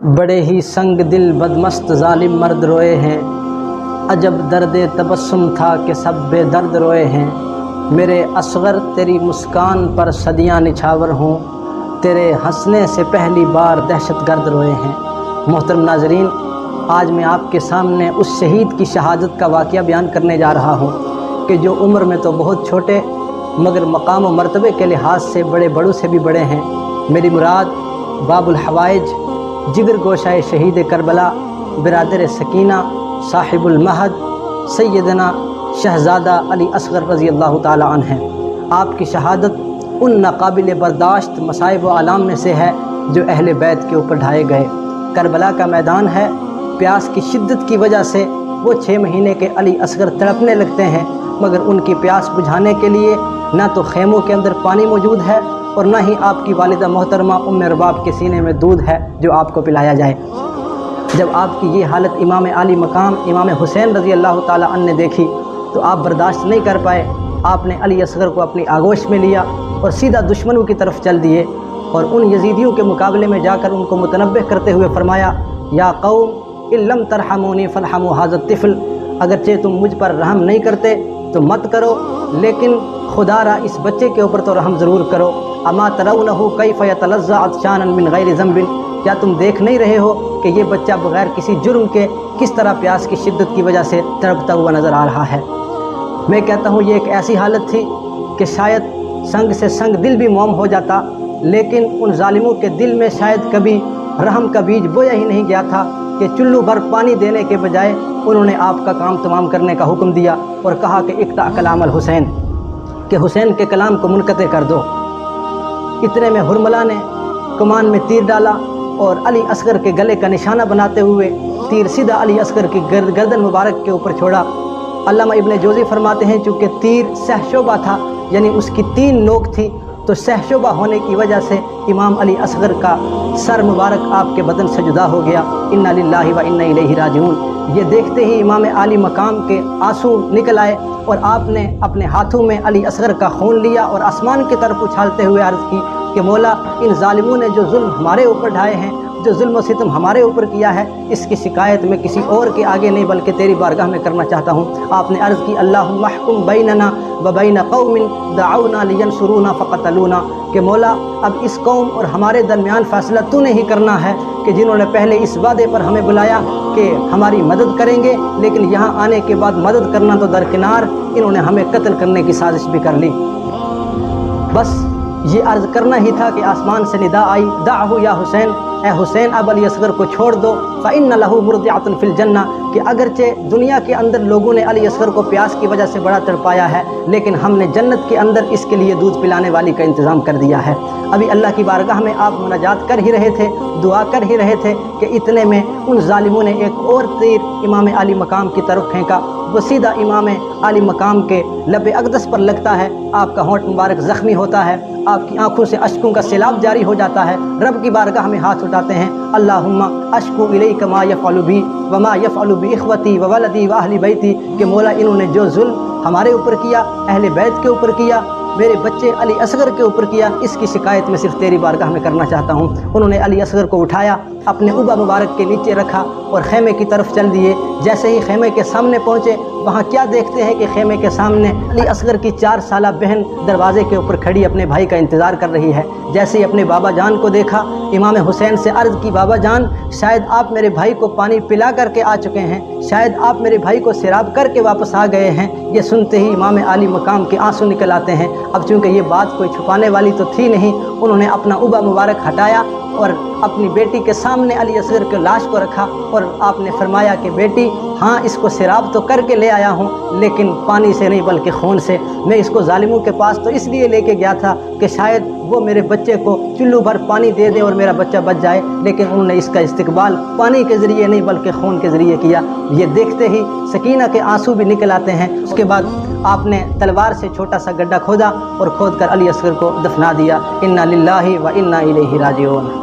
بڑے ہی سنگ دل بدمست ظالم مرد روئے ہیں، عجب درد تبسم تھا کہ سب بے درد روئے ہیں۔ میرے اصغر تیری مسکان پر صدیاں نچھاور ہوں، تیرے ہنسنے سے پہلی بار دہشت گرد روئے ہیں۔ محترم ناظرین، آج میں آپ کے سامنے اس شہید کی شہادت کا واقعہ بیان کرنے جا رہا ہوں کہ جو عمر میں تو بہت چھوٹے مگر مقام و مرتبے کے لحاظ سے بڑوں سے بھی بڑے ہیں۔ میری مراد باب الحوائج، جگر گوشہ شہید کربلا، برادر سکینہ، صاحب المہد، سیدنا شہزادہ علی اصغر رضی اللہ تعالی عنہ ہیں۔ آپ کی شہادت ان ناقابل برداشت مصائب و آلام میں سے ہے جو اہل بیت کے اوپر ڈھائے گئے۔ کربلا کا میدان ہے، پیاس کی شدت کی وجہ سے وہ 6 مہینے کے علی اصغر تڑپنے لگتے ہیں، مگر ان کی پیاس بجھانے کے لیے نہ تو خیموں کے اندر پانی موجود ہے اور نہ ہی آپ کی والدہ محترمہ ام رباب کے سینے میں دودھ ہے جو آپ کو پلایا جائے۔ جب آپ کی یہ حالت امام عالی مقام امام حسین رضی اللہ تعالی عنہ نے دیکھی تو آپ برداشت نہیں کر پائے۔ آپ نے علی اصغر کو اپنی آغوش میں لیا اور سیدھا دشمنوں کی طرف چل دیے اور ان یزیدیوں کے مقابلے میں جا کر ان کو متنبہ کرتے ہوئے فرمایا، یا قوم ان لم ترحمونی فارحموا ھذا الطفل، اگرچہ تم مجھ پر رحم نہیں کرتے تو مت کرو، لیکن خدا را اس بچے کے اوپر تو رحم ضرور کرو۔ اما ترونہ کیف یتلظى عطشانا من غیر ذنب، کیا تم دیکھ نہیں رہے ہو کہ یہ بچہ بغیر کسی جرم کے کس طرح پیاس کی شدت کی وجہ سے تڑپتا ہوا نظر آ رہا ہے۔ میں کہتا ہوں یہ ایک ایسی حالت تھی کہ شاید سنگ سے سنگ دل بھی موم ہو جاتا، لیکن ان ظالموں کے دل میں شاید کبھی رحم کا بیج بویا ہی نہیں گیا تھا کہ چلو بھر پانی دینے کے بجائے انہوں نے آپ کا کام تمام کرنے کا حکم دیا اور کہا کہ اقطع کلام الحسین، کہ حسین کے کلام کو منقطع کر دو۔ اتنے میں حرملہ نے کمان میں تیر ڈالا اور علی اصغر کے گلے کا نشانہ بناتے ہوئے تیر سیدھا علی اصغر کی گردن مبارک کے اوپر چھوڑا۔ علامہ ابن جوزی فرماتے ہیں چونکہ تیر سہ شعبہ تھا، یعنی اس کی 3 نوک تھی، تو سہ شعبہ ہونے کی وجہ سے امام علی اصغر کا سر مبارک آپ کے بدن سے جدا ہو گیا۔ انا للہ و انا الیہ راجعون۔ یہ دیکھتے ہی امام عالی مقام کے آنسو نکل آئے اور آپ نے اپنے ہاتھوں میں علی اصغر کا خون لیا اور آسمان کی طرف اچھالتے ہوئے عرض کی کہ مولا، ان ظالموں نے جو ظلم ہمارے اوپر ڈھائے ہیں، جو ظلم و ستم ہمارے اوپر کیا ہے، اس کی شکایت میں کسی اور کے آگے نہیں بلکہ تیری بارگاہ میں کرنا چاہتا ہوں۔ آپ نے عرض کی، اللہم احکم بیننا وبین قوم دعونا لینصرونا فقتلونا، کہ مولا اب اس قوم اور ہمارے درمیان فیصلہ تو نے ہی کرنا ہے کہ جنہوں نے پہلے اس وعدے پر ہمیں بلایا کہ ہماری مدد کریں گے، لیکن یہاں آنے کے بعد مدد کرنا تو درکنار، انہوں نے ہمیں قتل کرنے کی سازش بھی کر لی۔ بس یہ عرض کرنا ہی تھا کہ آسمان سے ندا آئی، دعہ یا حسین، اے حسین اب علی اصغر کو چھوڑ دو، فإن له مرضعة فی الجنہ، کہ اگرچہ دنیا کے اندر لوگوں نے علی اصغر کو پیاس کی وجہ سے بڑا تڑپایا ہے، لیکن ہم نے جنت کے اندر اس کے لیے دودھ پلانے والی کا انتظام کر دیا ہے۔ ابھی اللہ کی بارگاہ میں آپ مناجات کر ہی رہے تھے، دعا کر ہی رہے تھے کہ اتنے میں ان ظالموں نے ایک اور تیر امام عالی مقام کی طرف پھینکا، وہ سیدھا امام عالی مقام کے لب اقدس پر لگتا ہے، آپ کا ہونٹ مبارک زخمی ہوتا ہے، آپ کی آنکھوں سے اشکوں کا سیلاب جاری ہو جاتا ہے۔ رب کی بارگاہ میں ہاتھ اٹھاتے ہیں، اللہم اشکو الیک ما یفعل بی وما یفعل باخوتی وولدی واہل بیتی، کہ مولا انہوں نے جو ظلم ہمارے اوپر کیا، اہل بیت کے اوپر کیا، میرے بچے علی اصغر کے اوپر کیا، اس کی شکایت میں صرف تیری بارگاہ میں کرنا چاہتا ہوں۔ انہوں نے علی اصغر کو اٹھایا، اپنے اوبا مبارک کے نیچے رکھا اور خیمے کی طرف چل دیے۔ جیسے ہی خیمے کے سامنے پہنچے، وہاں کیا دیکھتے ہیں کہ خیمے کے سامنے علی اصغر کی 4 سالہ بہن دروازے کے اوپر کھڑی اپنے بھائی کا انتظار کر رہی ہے۔ جیسے ہی اپنے بابا جان کو دیکھا، امام حسین سے عرض کی، بابا جان شاید آپ میرے بھائی کو پانی پلا کر کے آ چکے ہیں، شاید آپ میرے بھائی کو سیراب کر کے واپس آ گئے ہیں۔ یہ سنتے ہی امام عالی مقام کے آنسو نکل آتے ہیں۔ اب چونکہ یہ بات کوئی چھپانے والی تو تھی نہیں، انہوں نے اپنا اوبا مبارک ہٹایا اور اپنی بیٹی کے سامنے علی اصغر کے لاش کو رکھا اور آپ نے فرمایا کہ بیٹی ہاں اس کو سیراب تو کر کے لے آیا ہوں، لیکن پانی سے نہیں بلکہ خون سے۔ میں اس کو ظالموں کے پاس تو اس لیے لے کے گیا تھا کہ شاید وہ میرے بچے کو چلو بھر پانی دے دیں اور میرا بچہ بچ جائے، لیکن انہوں نے اس کا استقبال پانی کے ذریعے نہیں بلکہ خون کے ذریعے کیا۔ یہ دیکھتے ہی سکینہ کے آنسو بھی نکل آتے ہیں۔ اس کے بعد آپ نے تلوار سے چھوٹا سا گڈھا کھودا اور کھود کر علی اصغر کو دفنا دیا۔ انا للہ و انا الیہ راجعون۔